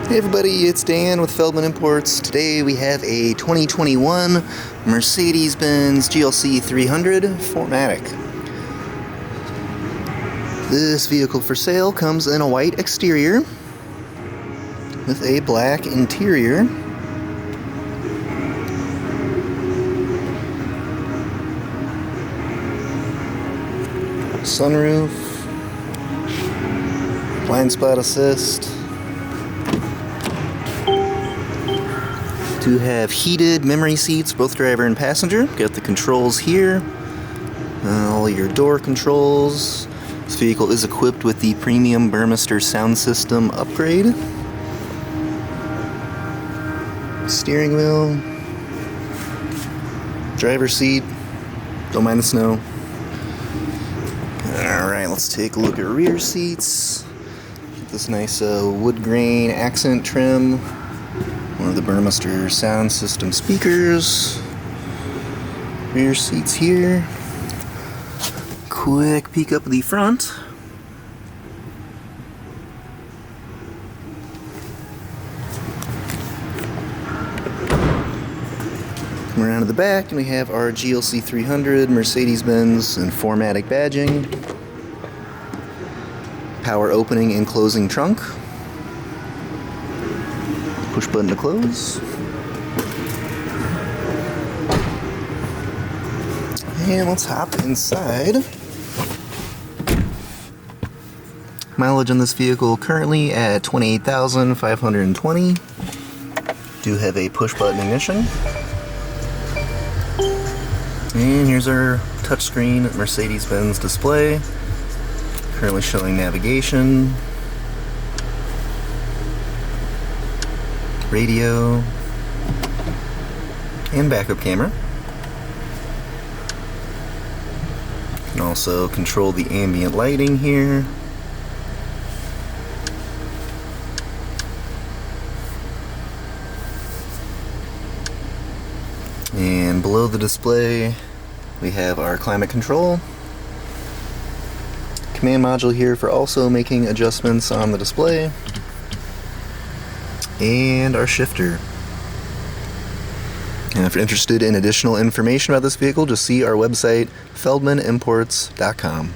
Hey everybody, it's Dan with Feldmann Imports. Today we have a 2021 Mercedes-Benz GLC 300 4MATIC. This vehicle for sale comes in a white exterior with a black interior. Sunroof, blind spot assist. Do have heated memory seats, both driver and passenger. Got the controls here, all your door controls. This vehicle is equipped with the premium Burmester sound system upgrade. Steering wheel, driver's seat, don't mind the snow. Alright, let's take a look at rear seats. Get this nice wood grain accent trim. One of the Burmester sound system speakers. Rear seats here. Quick peek up the front. Come around to the back and we have our GLC 300 Mercedes-Benz and 4MATIC badging. Power opening and closing trunk. Push button to close. And let's hop inside. Mileage on this vehicle currently at 28,520. Do have a push button ignition. And here's our touchscreen Mercedes-Benz display. Currently showing navigation, radio, and backup camera. You can also control the ambient lighting here. And below the display, we have our climate control. Command module here for also making adjustments on the display. And our shifter. And if you're interested in additional information about this vehicle, just see our website, feldmannimports.com.